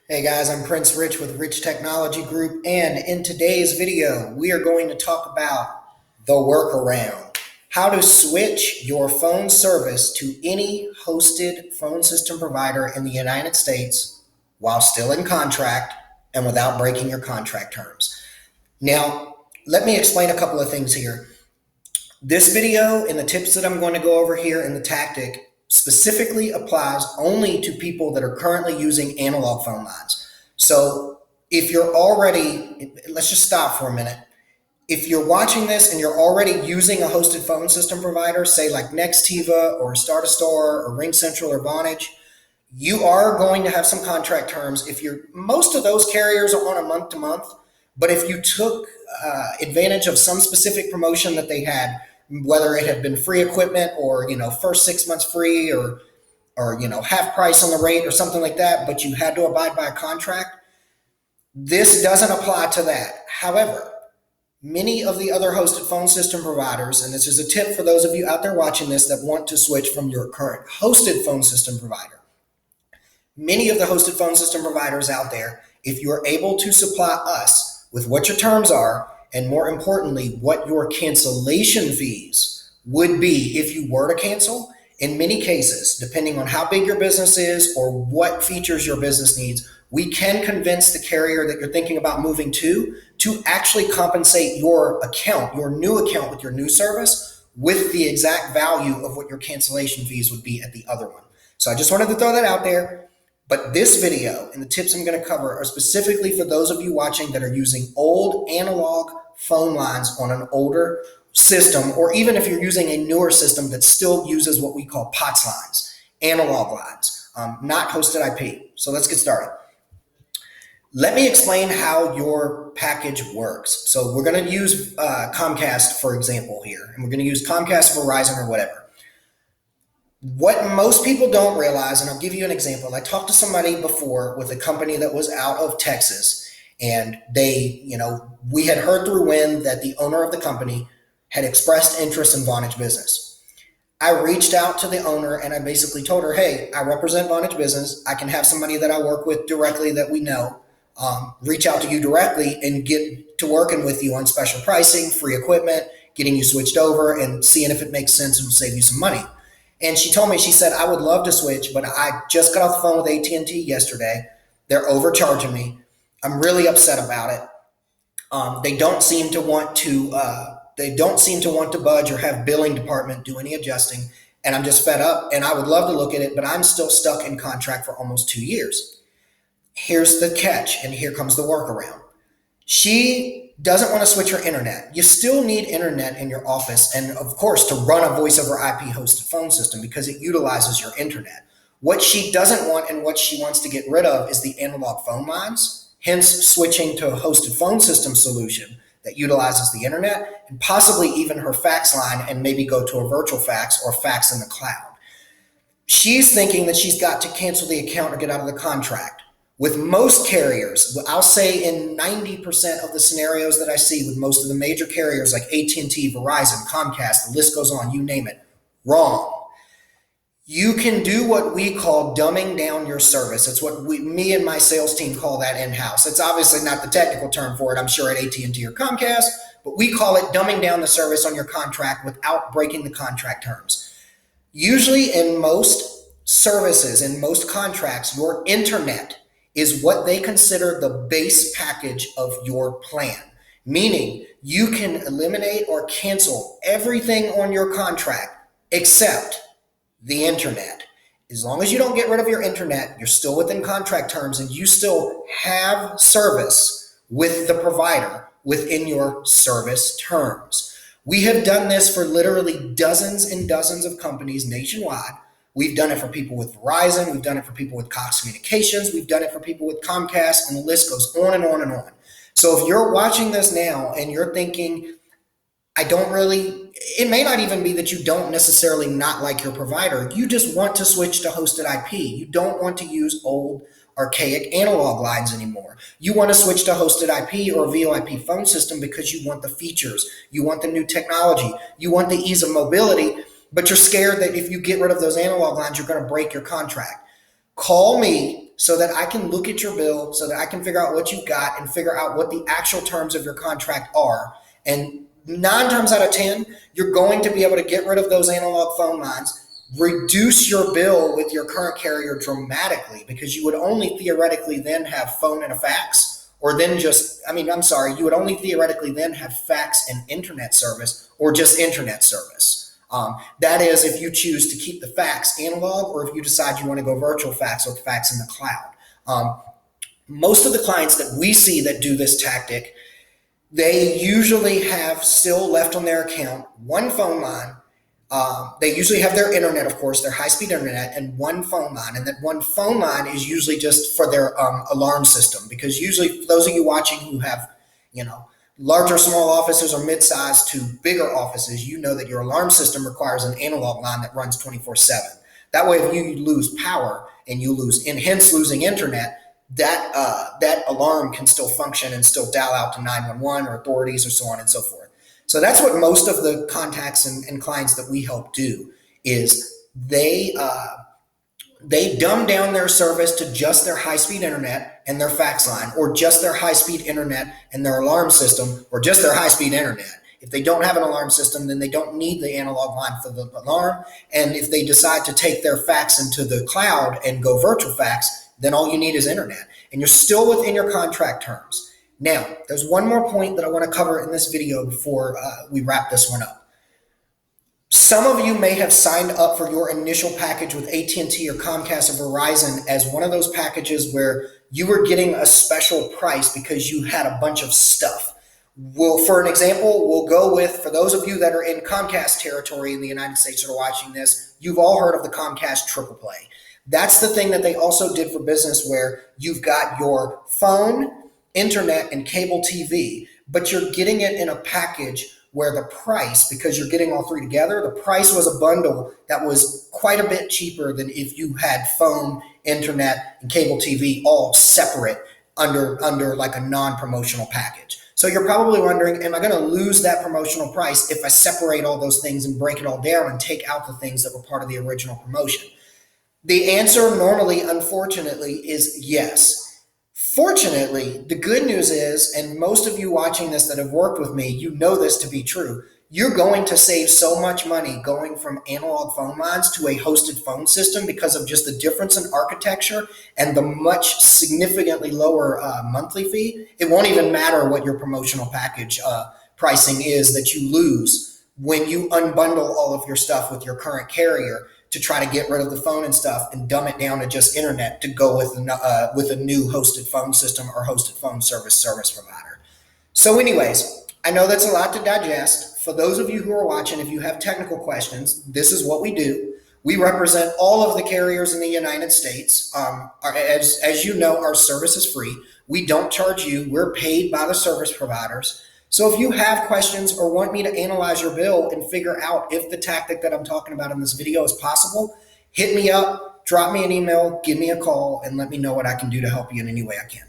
Hey guys, I'm Prince Rich with Rich Technology Group, and in today's video, we are going to talk about the workaround. How to switch your phone service to any hosted phone system provider in the United States while still in contract and without breaking your contract terms. Now, let me explain a couple of things here. This video and the tips that I'm going to go over here and the tactic specifically applies only to people that are currently using analog phone lines. So if you're already, let's just stop for a minute. If you're watching this and you're already using a hosted phone system provider, say like Nextiva or Star2Star or RingCentral or Vonage, you are going to have some contract terms. If you're, most of those carriers are on a month to month, but if you took advantage of some specific promotion that they had, whether it had been free equipment or first 6 months free or half price on the rate or something like that, but you had to abide by a contract, this doesn't apply to that. However, many of the other hosted phone system providers, and this is a tip for those of you out there watching this that want to switch from your current hosted phone system provider, many of the hosted phone system providers out there, if you're able to supply us with what your terms are, and more importantly, what your cancellation fees would be if you were to cancel, in many cases, depending on how big your business is or what features your business needs, we can convince the carrier that you're thinking about moving to actually compensate your account, your new account with your new service, with the exact value of what your cancellation fees would be at the other one. So I just wanted to throw that out there. But this video and the tips I'm going to cover are specifically for those of you watching that are using old analog phone lines on an older system, or even if you're using a newer system that still uses what we call POTS lines, analog lines, not hosted IP. So let's get started. Let me explain how your package works. So we're going to use Comcast, for example, here, and we're going to use Comcast, Verizon, or whatever. What most people don't realize, and I'll give you an example. I talked to somebody before with a company that was out of Texas, and we had heard through wind that the owner of the company had expressed interest in Vonage Business. I reached out to the owner and I basically told her, hey, I represent Vonage Business. I can have somebody that I work with directly that we know reach out to you directly and get to working with you on special pricing, free equipment, getting you switched over and seeing if it makes sense and will save you some money. And she told me, she said, I would love to switch, but I just got off the phone with AT&T yesterday. They're overcharging me. I'm really upset about it. They don't seem to want to budge or have billing department do any adjusting. And I'm just fed up and I would love to look at it, but I'm still stuck in contract for almost 2 years. Here's the catch, and here comes the workaround. She doesn't want to switch her internet. You still need internet in your office and, of course, to run a voice over IP hosted phone system because it utilizes your internet. What she doesn't want and what she wants to get rid of is the analog phone lines, hence switching to a hosted phone system solution that utilizes the internet and possibly even her fax line and maybe go to a virtual fax or fax in the cloud. She's thinking that she's got to cancel the account or get out of the contract. With most carriers, I'll say in 90% of the scenarios that I see with most of the major carriers like AT&T, Verizon, Comcast, the list goes on, you name it, wrong. You can do what we call dumbing down your service. It's what me and my sales team call that in-house. It's obviously not the technical term for it, I'm sure, at AT&T or Comcast, but we call it dumbing down the service on your contract without breaking the contract terms. Usually in most services, in most contracts, your internet is what they consider the base package of your plan, meaning you can eliminate or cancel everything on your contract except the internet. As long as you don't get rid of your internet, you're still within contract terms and you still have service with the provider within your service terms. We have done this for literally dozens and dozens of companies nationwide. We've done it for people with Verizon. We've done it for people with Cox Communications. We've done it for people with Comcast, and the list goes on and on and on. So if you're watching this now and you're thinking, it may not even be that you don't necessarily not like your provider. You just want to switch to hosted IP. You don't want to use old archaic analog lines anymore. You want to switch to hosted IP or VOIP phone system because you want the features. You want the new technology. You want the ease of mobility. But you're scared that if you get rid of those analog lines, you're going to break your contract. Call me so that I can look at your bill, so that I can figure out what you've got and figure out what the actual terms of your contract are. And 9 times out of 10, you're going to be able to get rid of those analog phone lines, reduce your bill with your current carrier dramatically, because you would only theoretically then have phone and a fax, or then you would only theoretically then have fax and internet service, or just internet service. That is if you choose to keep the fax analog, or if you decide you want to go virtual fax with fax in the cloud. Most of the clients that we see that do this tactic, they usually have still left on their account one phone line. They usually have their internet, of course, their high-speed internet, and one phone line. And that one phone line is usually just for their alarm system, because usually for those of you watching who have, larger small offices or mid-sized to bigger offices, you know that your alarm system requires an analog line that runs 24/7. That way, if you lose power and hence losing internet, that alarm can still function and still dial out to 911 or authorities or so on and so forth. So that's what most of the contacts and clients that we help do is they dumb down their service to just their high-speed internet and their fax line, or just their high-speed internet and their alarm system, or just their high-speed internet. If they don't have an alarm system, then they don't need the analog line for the alarm. And if they decide to take their fax into the cloud and go virtual fax, then all you need is internet. And you're still within your contract terms. Now, there's one more point that I want to cover in this video before we wrap this one up. Some of you may have signed up for your initial package with AT&T or Comcast or Verizon as one of those packages where you were getting a special price because you had a bunch of stuff. Well, for an example, we'll go with, for those of you that are in Comcast territory in the United States that are watching this, you've all heard of the Comcast Triple Play. That's the thing that they also did for business, where you've got your phone, internet, and cable TV, but you're getting it in a package where the price, because you're getting all three together, the price was a bundle that was quite a bit cheaper than if you had phone, internet, and cable TV all separate under like a non-promotional package. So you're probably wondering, am I going to lose that promotional price if I separate all those things and break it all down and take out the things that were part of the original promotion? The answer normally, unfortunately, is yes. Fortunately, the good news is, and most of you watching this that have worked with me, you know this to be true, you're going to save so much money going from analog phone lines to a hosted phone system because of just the difference in architecture and the much significantly lower monthly fee. It won't even matter what your promotional package pricing is that you lose when you unbundle all of your stuff with your current carrier to try to get rid of the phone and stuff and dumb it down to just internet to go with a new hosted phone system or hosted phone service provider. So anyways, I know that's a lot to digest. For those of you who are watching, if you have technical questions, this is what we do. We represent all of the carriers in the United States. As you know, our service is free. We don't charge you. We're paid by the service providers. So if you have questions or want me to analyze your bill and figure out if the tactic that I'm talking about in this video is possible, hit me up, drop me an email, give me a call, and let me know what I can do to help you in any way I can.